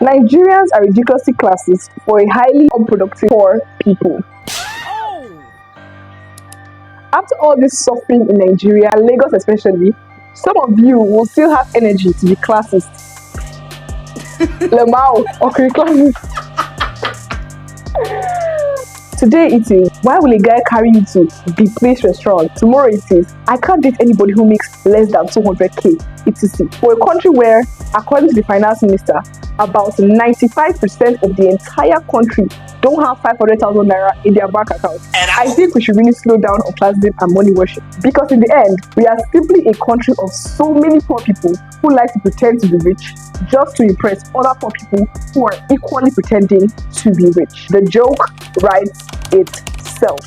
Nigerians are ridiculously classist for a highly unproductive poor people. After all this suffering in Nigeria, Lagos especially, some of you will still have energy to be classist. Lemao, okay, classist. Today it is, why will a guy carry you to the place restaurant? Tomorrow it is, I can't date anybody who makes less than 200k, etc. For a country where, according to the finance minister, about 95% of the entire country don't have 500,000 naira in their bank account. I think we should really slow down on classism and money worship, because in the end, we are simply a country of so many poor people who like to pretend to be rich just to impress other poor people who are equally pretending to be rich. The joke writes itself.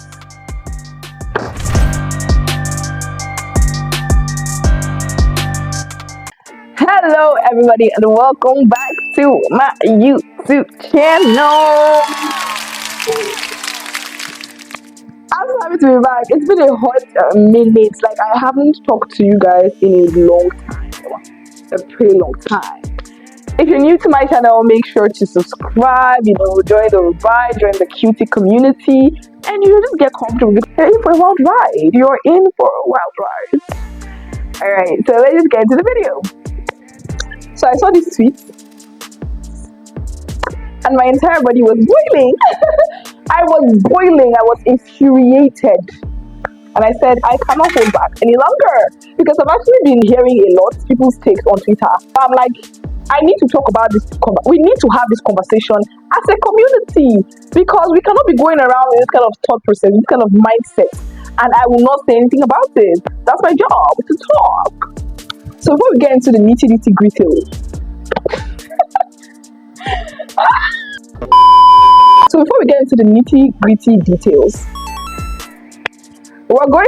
Hello everybody and welcome back to my YouTube channel. I'm so happy to be back. It's been a hot minute. Like, I haven't talked to you guys in a long time. A pretty long time. If you're new to my channel, make sure to subscribe, join the ride, join the cutie community, and just get comfortable. You're in for a wild ride. You're in for a wild ride. Alright, so let's just get into the video. So I saw this tweet, and my entire body was boiling. I was boiling. I was infuriated. And I said, I cannot hold back any longer, because I've actually been hearing a lot of people's takes on Twitter. I'm like, I need to talk about this. We need to have this conversation as a community, because we cannot be going around with this kind of thought process, this kind of mindset, and I will not say anything about it. That's my job, to talk. So before we get into the nitty gritty, details, we're going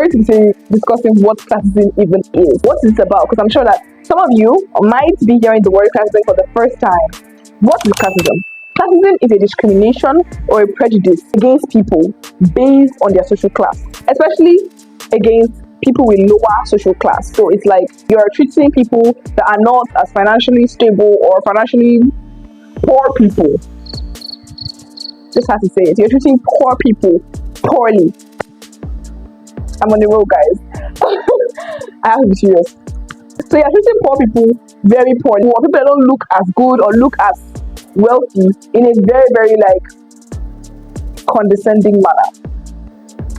to be discussing what classism even is. What is it about? Because I'm sure that some of you might be hearing the word classism for the first time. What is classism? Classism is a discrimination or a prejudice against people based on their social class, especially against people with lower social class. So it's like you're treating people that are not as financially stable or financially poor people. Just have to say it. You're treating poor people poorly. I'm on the road, guys. I have to be serious. So you're treating poor people very poorly. People that don't look as good or look as wealthy in a very, very condescending manner.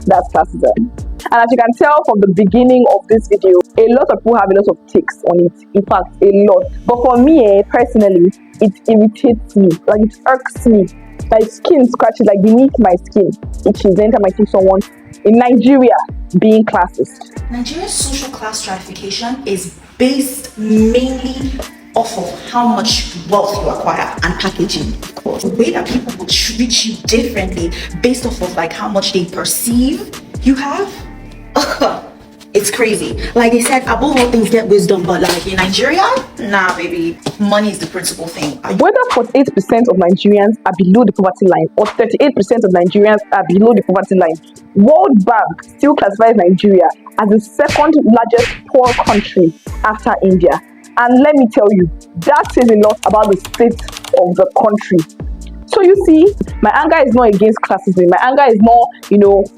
That's classism. And as you can tell from the beginning of this video, a lot of people have a lot of takes on it. In fact, a lot. But for me, personally, it irritates me. Like, it irks me. My skin scratches, like beneath my skin. Itches anytime I see someone in Nigeria being classist. Nigeria's social class stratification is based mainly off of how much wealth you acquire and packaging, of course. The way that people will treat you differently based off of how much they perceive you have. It's crazy. Like they said, above all things get wisdom, but in Nigeria, nah baby, money is the principal thing. Whether 48% of Nigerians are below the poverty line or 38% of Nigerians are below the poverty line, World Bank still classifies Nigeria as the second largest poor country after India. And let me tell you, that says a lot about the state of the country. So you see, my anger is not against classism. My anger is more,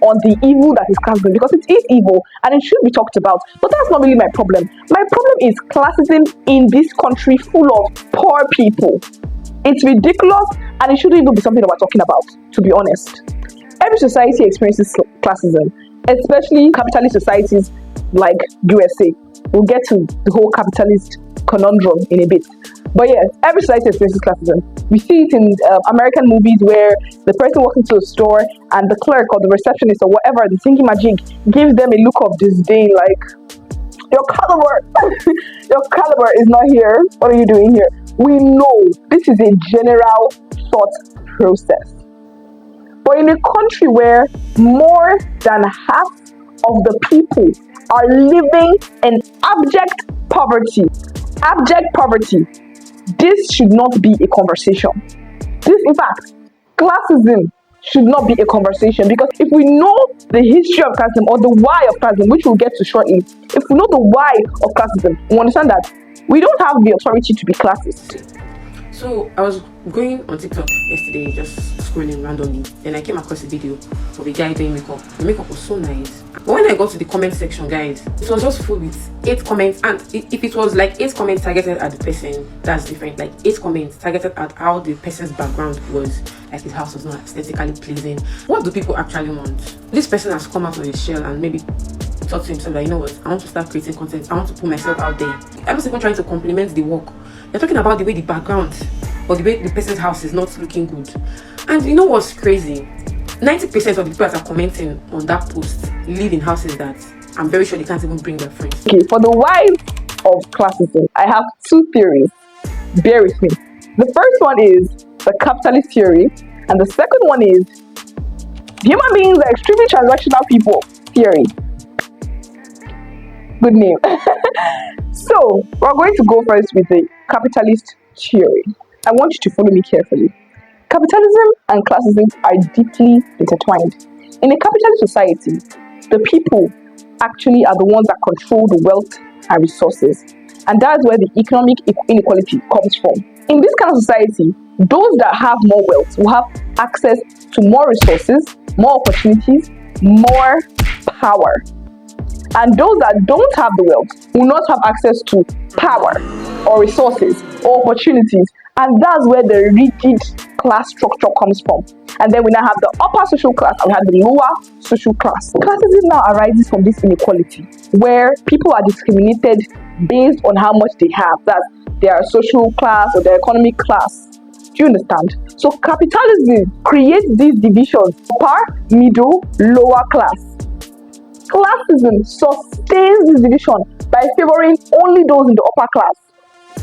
on the evil that is classism, because it is evil and it should be talked about. But that's not really my problem. My problem is classism in this country full of poor people. It's ridiculous, and it shouldn't even be something that we're talking about, to be honest. Every society experiences classism, especially capitalist societies like USA. We'll get to the whole capitalist conundrum in a bit. But yes, every society experiences classism. We see it in American movies where the person walks into a store and the clerk or the receptionist or whatever, the thinking magic, gives them a look of disdain, like, your caliber is not here. What are you doing here? We know this is a general thought process. But in a country where more than half of the people are living in abject poverty, this should not be a conversation. In fact, classism should not be a conversation, because if we know the history of classism or the why of classism, which we'll get to shortly, if we know the why of classism, we understand that We don't have the authority to be classist. So I was going on TikTok yesterday, just scrolling randomly. Then I came across a video of a guy doing makeup. The makeup was so nice. But when I got to the comment section, guys, it was just full with 8 comments. And if it was like 8 comments targeted at the person, that's different. Like 8 comments targeted at how the person's background was, like his house was not aesthetically pleasing. What do people actually want? This person has come out of his shell and maybe thought to himself that, you know what, I want to start creating content. I want to put myself out there. I was even trying to compliment the work. They're talking about the way the background or the way the person's house is not looking good. And you know what's crazy? 90% of the people that are commenting on that post live in houses that I'm very sure they can't even bring their friends. Okay, for the whys of classism, I have 2 theories. Bear with me. The first one is the capitalist theory, and the second one is human beings are extremely transactional people theory. Good name. So, we're going to go first with the capitalist theory. I want you to follow me carefully. Capitalism and classism are deeply intertwined. In a capitalist society, the people actually are the ones that control the wealth and resources. And that's where the economic inequality comes from. In this kind of society, those that have more wealth will have access to more resources, more opportunities, more power. And those that don't have the wealth will not have access to power or resources or opportunities. And that's where the rigid class structure comes from. And then we now have the upper social class and we have the lower social class. Classism now arises from this inequality where people are discriminated based on how much they have. That's their social class or their economic class. Do you understand? So capitalism creates these divisions: upper, middle, lower class. Classism sustains this division by favoring only those in the upper class.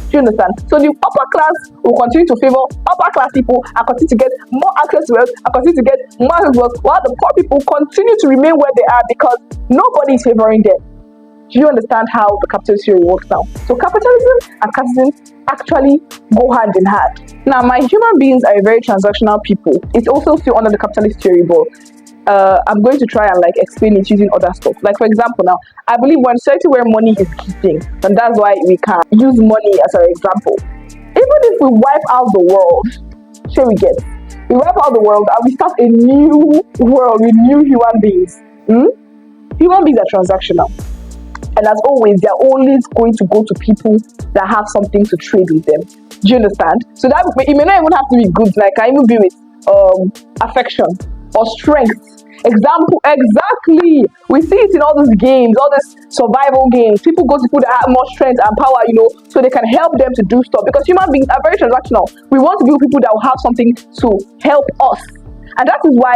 Do you understand? So the upper class will continue to favor upper class people and continue to get more access to wealth and continue to get more access to wealth, while the poor people continue to remain where they are because nobody is favoring them. Do you understand how the capitalist theory works now? So capitalism and classism actually go hand in hand. Now, my human beings are a very transactional people. It's also still under the capitalist theory, but I'm going to try and explain it using other stuff. Like, for example, now I believe when society where money is king, and that's why we can use money as our example. Even if we wipe out the world, we wipe out the world and we start a new world with new human beings. Human beings are transactional, and as always, they're always going to go to people that have something to trade with them. Do you understand? So that it may not even have to be goods. Like, can even be with affection or strength. Exactly. We see it in all these games, all these survival games. People go to people that have more strength and power, so they can help them to do stuff. Because human beings are very transactional. We want to be with people that will have something to help us. And that is why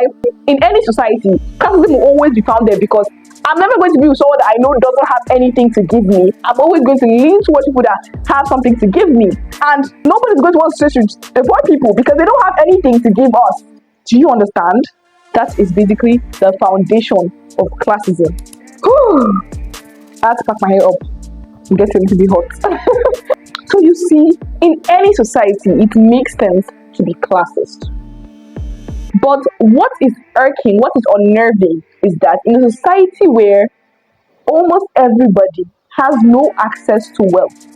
in any society, classism will always be found there, because I'm never going to be with someone that I know doesn't have anything to give me. I'm always going to lean towards people that have something to give me. And nobody's going to want to stay with the poor people because they don't have anything to give us. Do you understand? That is basically the foundation of classism. I have to pack my hair up. I'm getting a little bit hot. So you see, in any society, it makes sense to be classist. But what is irking, what is unnerving, is that in a society where almost everybody has no access to wealth,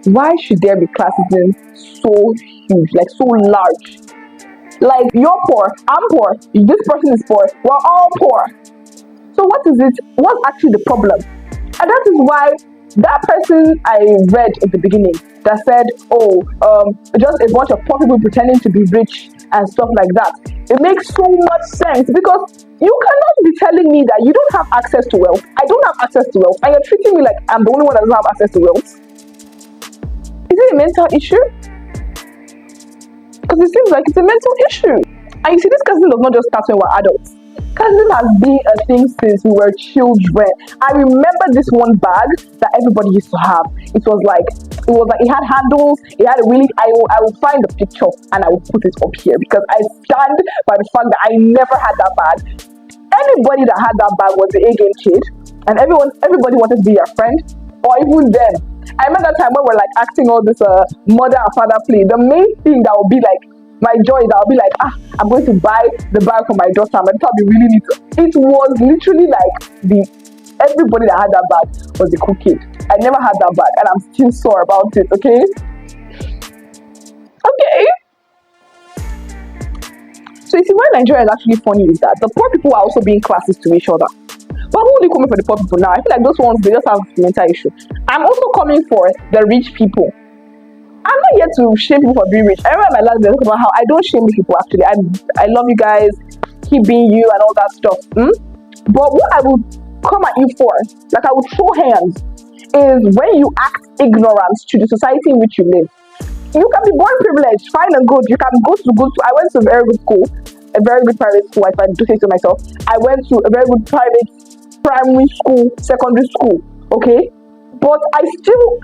why should there be classism so huge, so large? Like, you're poor, I'm poor, this person is poor, we're all poor. So what is it? What's actually the problem? And that is why that person I read in the beginning that said, just a bunch of poor people pretending to be rich and stuff like that. It makes so much sense, because you cannot be telling me that you don't have access to wealth. I don't have access to wealth, and you're treating me like I'm the only one that doesn't have access to wealth. Is it a mental issue? Because it seems like it's a mental issue. And you see, this classism does not just start when we're adults. Classism has been a thing since we were children. I remember this one bag that everybody used to have. It had handles, it had a really, I will find the picture and I will put it up here, because I stand by the fact that I never had that bag. Anybody that had that bag was the A-game kid, and everybody wanted to be your friend, or even them. I remember that time when we're acting all this mother and father play. The main thing that would be my joy is that I'll be I'm going to buy the bag for my daughter, and I'll be really need to. It was literally the Everybody that had that bag was a cool kid. I never had that bag, and I'm still sore about it. Okay. Okay. So you see, why Nigeria is actually funny is that the poor people are also being classist to each other. But I'm only coming for the poor people now. I feel like those ones, they just have mental issue. I'm also coming for the rich people. I'm not here to shame people for being rich. I remember my last video talking about how I don't shame people actually. I love you guys, keep being you and all that stuff. But what I will come at you for, like I will throw hands, is when you act ignorant to the society in which you live. You can be born privileged, fine and good. You can go to good school. I went to a very good school, a very good private school, if I do say so myself. I went to a very good private primary school, secondary school, okay? But I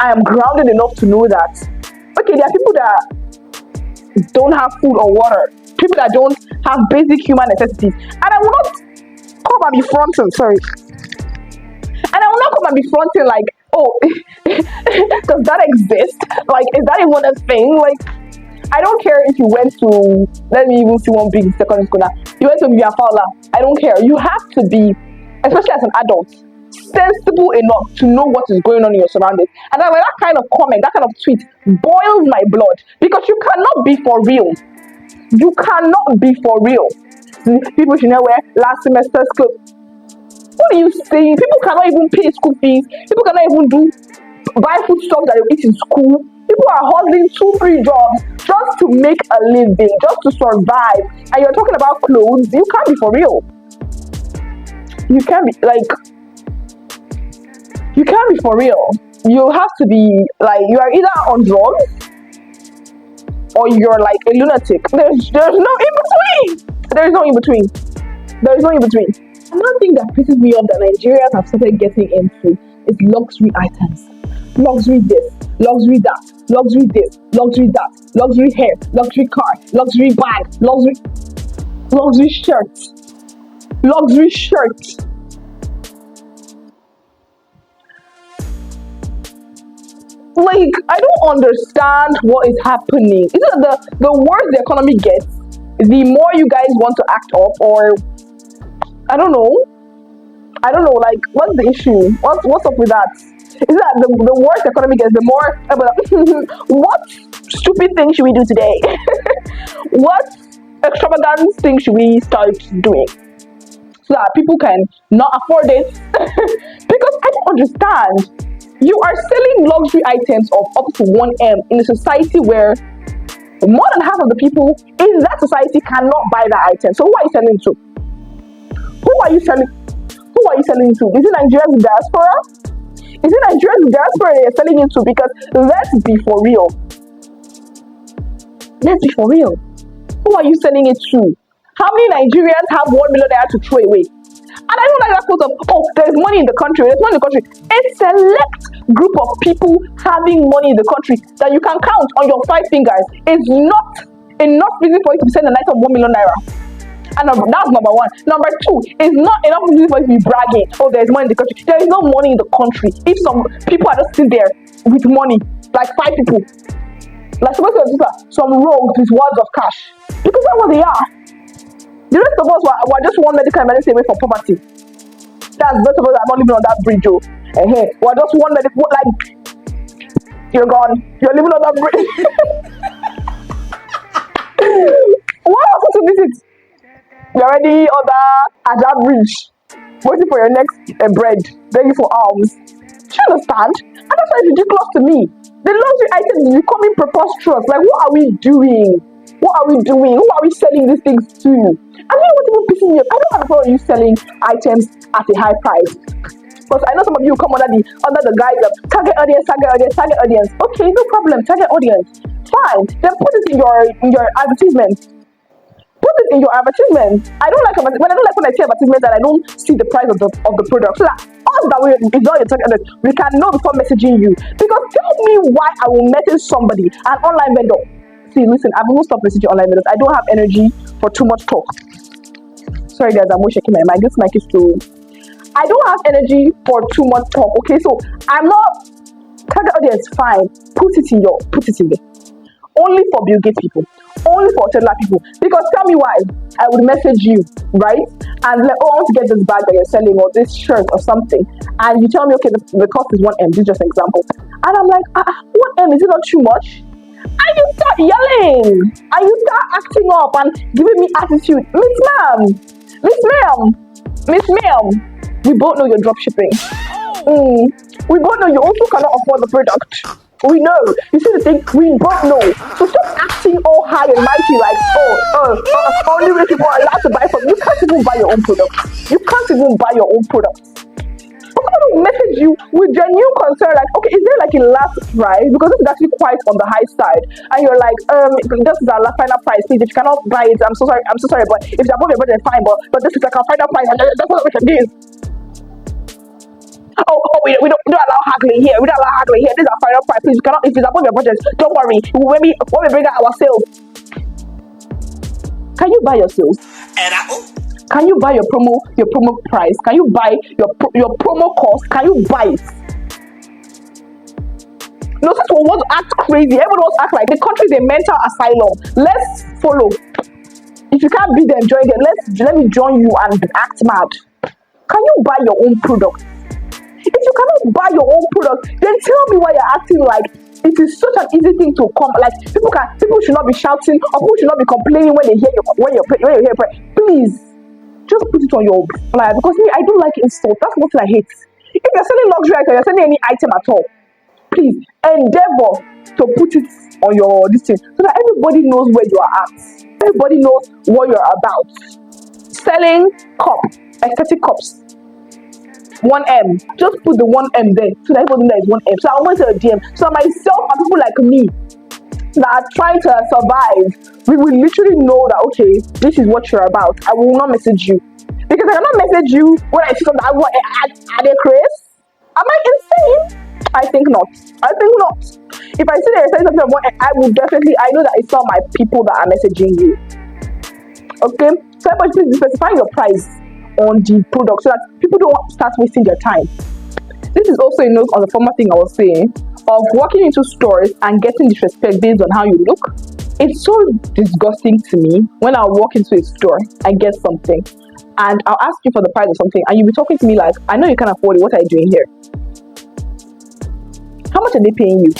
am grounded enough to know that, okay, there are people that don't have food or water, people that don't have basic human necessities. And I will not come and be fronting, and I will not come and be fronting like, oh, does that exist? Like, is that even a thing? Like, I don't care if you went to, let me even see one big secondary school now. You went to Biafala. I don't care. You have to be, especially as an adult, sensible enough to know what is going on in your surroundings. And then when that kind of comment, that kind of tweet boils my blood, because you cannot be for real. You cannot be for real. People should not wear last semester's clothes. What are you saying? People cannot even pay school fees. People cannot even buy food stuff that they eat in school. People are hustling 2-3 jobs just to make a living, just to survive. And you're talking about clothes. You can't be for real. You can't be for real. You have to be like, you are either on drugs or you're like a lunatic. There's no in between. There is no in between. Another thing that pisses me off that Nigerians have started getting into is luxury items. Luxury this, luxury that, luxury this, luxury that, luxury hair, luxury car, luxury bag, luxury shirts. Like, I don't understand what is happening. Is it the worse the economy gets, the more you guys want to act up, or I don't know. Like, what's the issue? What's up with that? Is that the worse the economy gets, the more what stupid thing should we do today? What extravagant thing should we start doing so that people can not afford it? Because I don't understand. You are selling luxury items of up to 1M in a society where more than half of the people in that society cannot buy that item. So who are you selling to? Who are you selling to? Is it Nigeria's diaspora? You're selling it to? Because let's be for real. Who are you selling it to? How many Nigerians have 1 million naira to throw away? And I don't like that quote of, oh, there's money in the country. A select group of people having money in the country that you can count on your 5 fingers is not enough reason for you to be selling an item of 1 million naira. And that's number one. Number two, is not enough reason for you to be bragging, oh, there's money in the country. There is no money in the country. If some people are just sitting there with money, like 5 people, like supposed to have some rogues with wads of cash, because that's what they are. The rest of us were just one medical emergency away from poverty. That's most of us are not living on that bridge, oh. We're just one medical, like, you're gone. You're living on that bridge. What else to visit? You're already on that bridge, waiting for your next bread, begging for alms. Do you understand? And that's why it's ridiculous to me. The luxury items is becoming preposterous. Like, what are we doing? Who are we selling these things to? I don't know what even pisses me off. I don't have a problem with you selling items at a high price. Because I know some of you come under the guise of target audience. Okay, no problem, target audience. Fine. Then put it in your advertisement. I don't like when I see advertisements and I don't see the price of the product. So that us that we is not your target audience, we can know before messaging you. Because tell me why I will message somebody, an online vendor. See, listen, I've almost stopped messaging online vendors. I don't have energy for too much talk. Sorry guys, I'm shaking my mic. This mic is too. I don't have energy for too much talk. Okay, so I'm not target audience. Fine, put it in there. Only for Bill Gates people. Only for Toddler people. Because tell me why. I would message you, right? And like, oh, I want to get this bag that you're selling or this shirt or something. And you tell me, okay, the cost is 1M. This is just an example. And I'm like, 1M, is it not too much? And you start yelling. And you start acting up and giving me attitude. Miss Ma'am, we both know you're drop shipping. We both know you also cannot afford the product. We know. You see the thing? We both know. So stop acting all high and mighty like, only rich people are allowed to buy from you. You can't even buy your own product. You can't even buy your own product. I'm going to message you with genuine concern, like, okay, is there like a last price? Because this is actually quite on the high side. And you're like, this is our final price. Please, if you cannot buy it, I'm so sorry, but if you're above your budget, fine, but this is like our final price, and that's what we can do. We don't allow haggling here. We don't allow haggling here. This is our final price. Please, you cannot. If it's above your budget, don't worry. When we bring out our sales, can you buy your sales? Can you buy your promo price? Can you buy your promo cost? Can you buy it? No, since we want to act crazy, everyone wants to act like the country is a mental asylum. Let's follow. If you can't beat them, join them. Let me join you and act mad. Can you buy your own product? If you cannot buy your own product, then tell me why you're acting like it is such an easy thing to come. Like people should not be shouting or people should not be complaining when they hear your price. Please, just put it on your flyer because me, I don't like insult. That's what I hate. If you're selling luxury item, you're selling any item at all, please endeavor to put it on your listing so that everybody knows where you are at. Everybody knows what you're about. Selling aesthetic cups. 1M. Just put the 1M there so that everybody knows 1M. So I went to a DM. So myself and people like me that are trying to survive, we will literally know that okay, this is what you're about. I will not message you. Because I cannot message you when I see something. Are they crazy? Am I insane? I think not. If I see that you're saying something about I will definitely, I know that it's not my people that are messaging you. Okay? So everybody please specify your price on the product so that people don't start wasting their time. This is also a note on the former thing I was saying of walking into stores and getting disrespect based on how you look. It's so disgusting to me when I walk into a store and get something and I'll ask you for the price of something and you'll be talking to me like, I know you can't afford it, what are you doing here? How much are they paying you?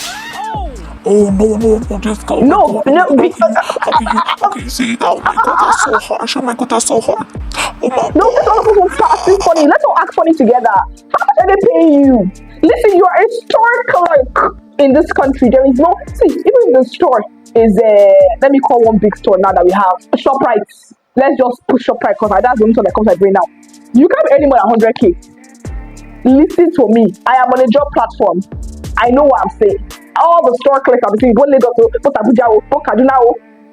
No, just go. No, Okay, see, oh my god, that's so harsh. Oh my god, that's so hard. Oh my no, this all of us will start acting funny. Let's all act funny together. How much are they paying you? Listen, you are a store clerk in this country. There is no, see, even if the store is, let me call one big store now that we have, ShopRite. Let's just push ShopRite because that's the only one that comes to my brain now. You can't be earning more than 100K. Listen to me. I am on a job platform. I know what I'm saying. All the store clerks I'm seeing, go Lagos, go Abuja, go Kaduna,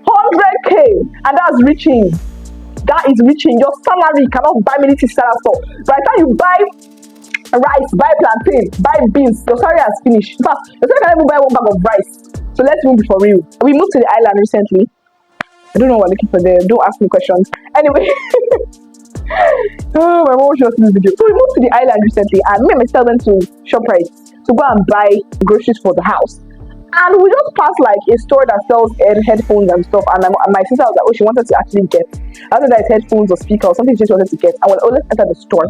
100K, and that's reaching. That is reaching. Your salary cannot buy many things at all. By the time you buy rice, buy plantain, buy beans, your salary has finished. In fact, your salary can't even buy one bag of rice. So let's move for real. We moved to the island recently. I don't know what we're looking for there. Don't ask me questions. Anyway. Oh, my mom showed this video. So we moved to the island recently, and me and my sister went to ShopRite to go and buy groceries for the house. And we just passed like a store that sells headphones and stuff. And my sister was like, oh, she wanted to actually get, I don't know if it's headphones or speakers, something she just wanted to get. And let's enter the store.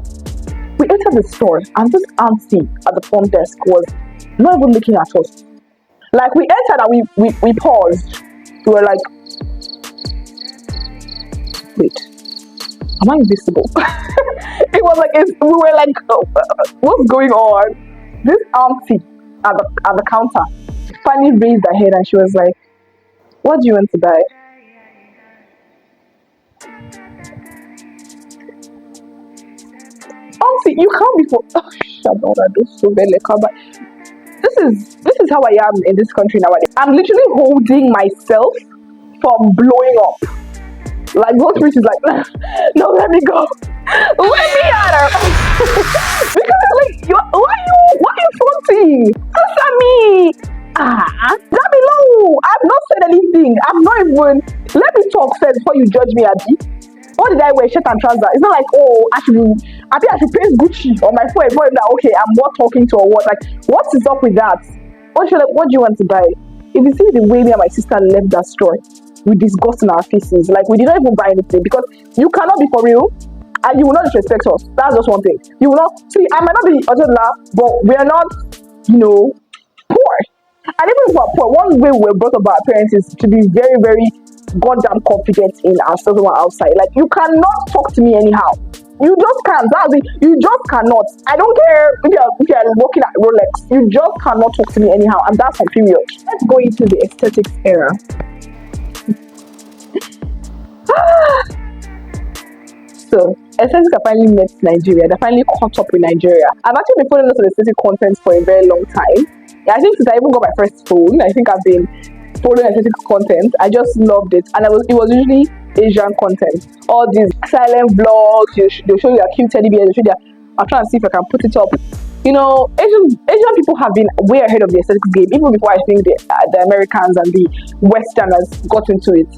We entered the store, and this auntie at the front desk was not even looking at us. Like we entered and we paused. We were like, wait, am I invisible? It was like, we were like, what's going on? This auntie at the counter finally raised her head and she was like, what do you want to buy? Auntie, you can't be for this is how I am in this country nowadays. I'm literally holding myself from blowing up. Like most rich is like, no, let me go. Let me out. Because I'm like, why are you fronting? Answer me. That below. I've not said anything. I'm not even. Let me talk first before you judge me, Abby. What did I wear? Shirt and trousers. It's not like, oh, I should paste Gucci on my phone. That okay, I'm not talking to or what? Like, what is up with that? What do you want to buy? If you see the way me and my sister left that store, with disgust in our faces. Like, we did not even buy anything because you cannot be for real and you will not disrespect us. That's just one thing. You will not see. I might not be Ojola, but we are not, poor. And even if we're poor, one way we're brought up by our parents is to be very, very goddamn confident in ourselves when we're outside. Like, you cannot talk to me anyhow. You just can't. That's it. You just cannot. I don't care if you're working at Rolex. You just cannot talk to me anyhow, and that's my period. Let's go into the aesthetics era. So, aesthetics have finally met Nigeria. They finally caught up with Nigeria. I've actually been following lots of aesthetic content for a very long time. I think since I even got my first phone, I think I've been following aesthetic content. I just loved it, and it was usually Asian content. All these silent vlogs, they'll show you a cute teddy bear. I'm trying to see if I can put it up. Asian people have been way ahead of the aesthetics game, even before I think the Americans and the Westerners got into it.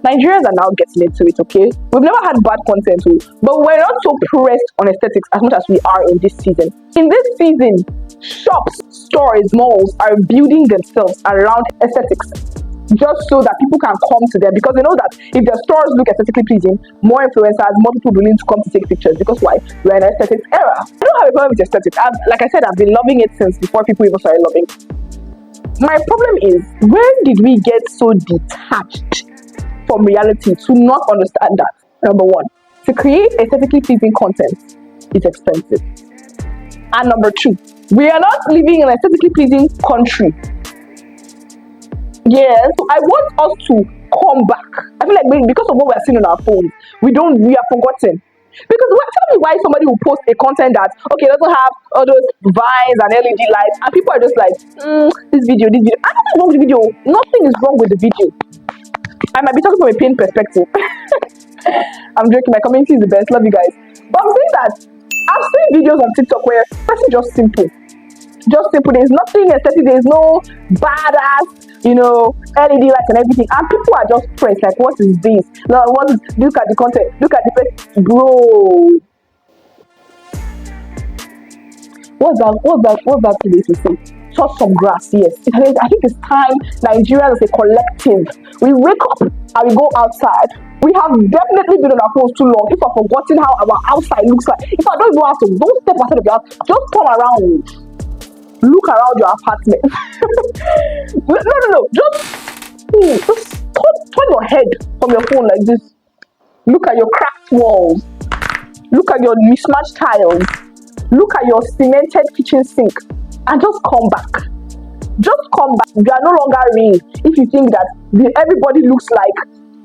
Nigerians are now getting into it, okay? We've never had bad content, but we're not so pressed on aesthetics as much as we are in this season. In this season, shops, stores, malls are building themselves around aesthetics just so that people can come to them, because they know that if their stores look aesthetically pleasing, more influencers, more people willing to come to take pictures, because why? We're in an aesthetics era. I don't have a problem with aesthetics. Like I said, I've been loving it since before people even started loving it. My problem is, when did we get so detached from reality to not understand that? Number one, to create aesthetically pleasing content is expensive. And number two, we are not living in an aesthetically pleasing country. Yes, so I want us to come back. I feel like because of what we're seeing on our phones, we are forgotten. Because tell me why somebody will post a content that, okay, doesn't have all those vines and LED lights, and people are just like, this video. And nothing wrong with the video. Nothing is wrong with the video. I might be talking from a pain perspective. I'm joking. My community is the best. Love you guys. But I'm saying that I've seen videos on TikTok where it's just simple. There's nothing aesthetic. There's no badass, LED lights and everything. And people are just pressed. Like, what is this? No, look at the content. Look at the face. Bro. What's that today to say? Touch some grass, yes. I think it's time Nigeria as a collective, we wake up and we go outside. We have definitely been on our phones too long. If I've forgotten how our outside looks like, if I don't even have to, don't step outside of your house, just come around. Look around your apartment. No. Just turn your head from your phone like this. Look at your cracked walls. Look at your mismatched tiles. Look at your cemented kitchen sink. And just come back. Just come back. You are no longer real if you think that everybody looks like,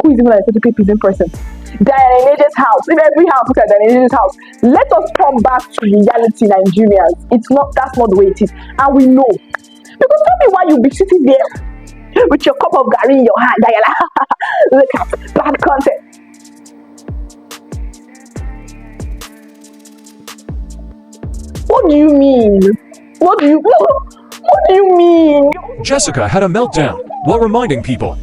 who is even an aesthetically pleasing person? Diana Neje's house. If every house looks like Diana Neje's house, let us come back to reality, Nigerians. That's not the way it is. And we know. Because tell me why you be sitting there with your cup of gari in your hand, Diana. Look at bad content. What do you mean? What do you mean? Jessica had a meltdown while reminding people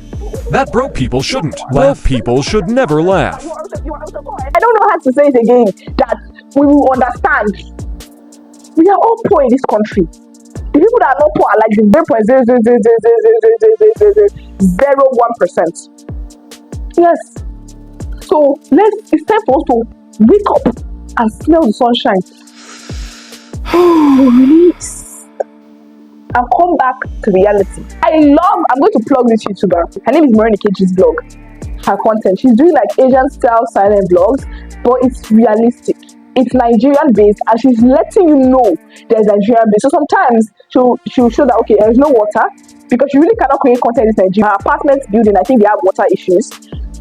that broke people shouldn't laugh. People should never laugh. I don't know how to say it again, that we will understand. We are all poor in this country. The people that are not poor are like the 0.0000001%. Yes. So it's time for us to wake up and smell the sunshine. Release and come back to reality. I'm going to plug this YouTuber. Her name is Moreni Keji's blog. Her content, she's doing like Asian style silent vlogs, but it's realistic. It's Nigerian based, and she's letting you know there's Nigerian based. So sometimes she'll show that, okay, there's no water, because she really cannot create content in Nigeria. Her apartment building, I think they have water issues,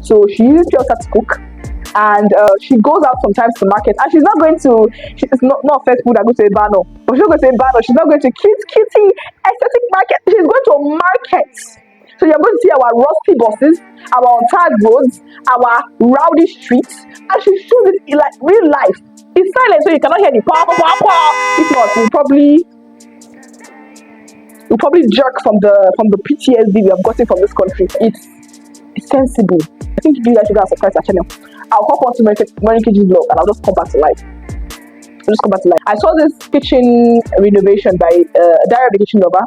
so she uses water to cook. And she goes out sometimes to market, and she's not not first food that goes to a banner, but she's not going to a banner. She's not going to kitty aesthetic market. She's going to a market. So you're going to see our rusty buses, our untarred roads, our rowdy streets, and she shows it in like real life. It's silent, so you cannot hear the pa pa pa pa. If not, we'll probably jerk from the PTSD we have gotten from this country. It's sensible. I think you guys should go and subscribe to our channel. I'll hop onto Moreni Keji's blog and I'll just come back to life. I saw this kitchen renovation by Diary of the Kitchen Lover.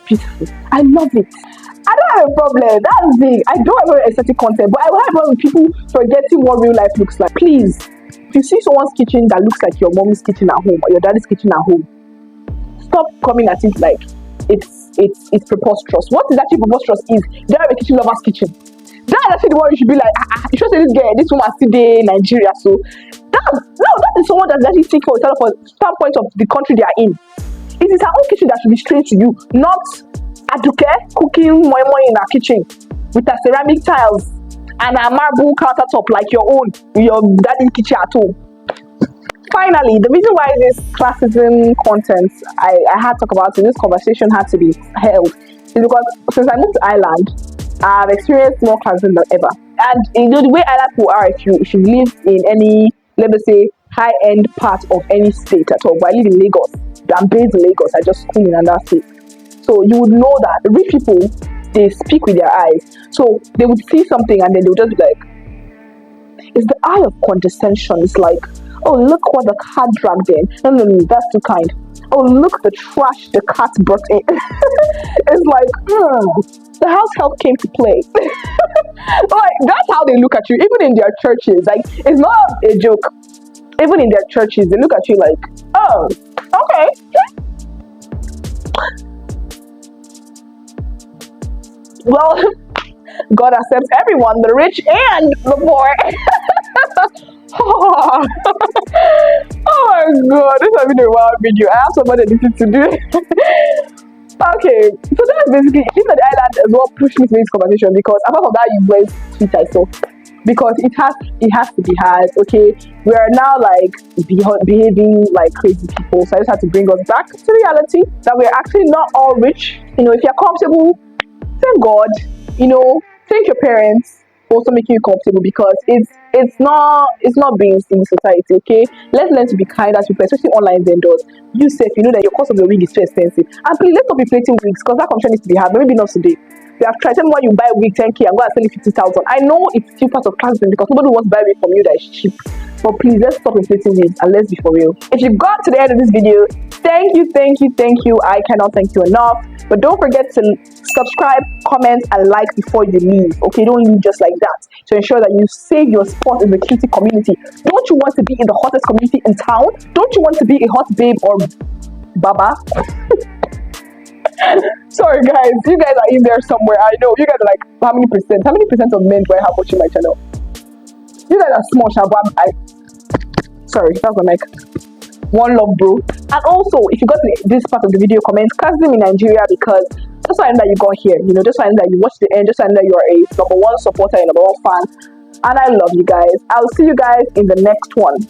Beautiful. I love it. I don't have a problem. That's the I don't have aesthetic content, but I have one with people forgetting what real life looks like. Please, if you see someone's kitchen that looks like your mom's kitchen at home or your daddy's kitchen at home, stop coming at it like it's preposterous. What is actually preposterous is they have a kitchen lover's kitchen. That's actually the one you should be like, you should say this girl, this woman still there in Nigeria. So that is someone that's actually seeking for a standpoint of the country they are in. It is her own kitchen that should be strange to you, not Aduke cooking moi moi in her kitchen with her ceramic tiles and a marble countertop like your daddy's kitchen at home. Finally, the reason why this classism content I had to talk about it, this conversation had to be held, is because since I moved to Ireland, I've experienced more classism than ever. And the way Island people are, if you live in any, let me say, high-end part of any state at all, but I live in Lagos. I'm based in Lagos. I just school in another state. So you would know that the rich people, they speak with their eyes. So they would see something and then they would just be like, it's the eye of condescension. It's like, oh, look what the cat dragged in. No, that's too kind. Oh, look the trash the cat brought in. It's like, the house help came to play. Like, that's how they look at you, even in their churches. Like, it's not a joke. Even in their churches, they look at you like, oh, okay. Well, God accepts everyone, the rich and the poor. Oh my god, this has been a wild video. I have so much editing to do. Okay, so that's basically it. The island as well pushed me to this conversation because apart from that, you guys tweet I saw, because it has to be had. Okay, we are now like behaving like crazy people, so I just had to bring us back to reality that we're actually not all rich. You know, if you're comfortable, thank God. You know, thank your parents also making you comfortable, because it's not being in society. Okay, let's learn to be kind as people, especially online vendors. You said you know that your cost of your wig is too expensive, and please let's not be plating wigs, because that conversation needs to be had, but maybe not today. We have tried. Tell me why you buy a wig 10K and go and sell it 50,000. I know it's still part of classism because nobody wants to buy a wig from you that is cheap. But please, let's stop inflating wigs and let's be for real. If you got to the end of this video, thank you. I cannot thank you enough. But don't forget to subscribe, comment, and like before you leave. Okay, don't leave just like that. To ensure that you save your spot in the cutie community. Don't you want to be in the hottest community in town? Don't you want to be a hot babe or baba? Sorry guys, you guys are in there somewhere. I know you guys are like, how many percent of men do I have watching my channel? You guys are small, shabab. Sorry, that's my mic. One love, bro. And also, if you got to this part of the video, comment classism in Nigeria, because just so I know that you got here, you know, just so I know that you watched the end, just so I know that you are a #1 supporter and #1 fan. And I love you guys. I'll see you guys in the next one.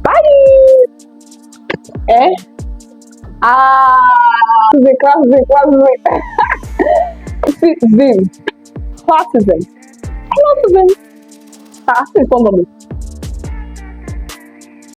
Bye. Classism. Classism. Classism. Classism.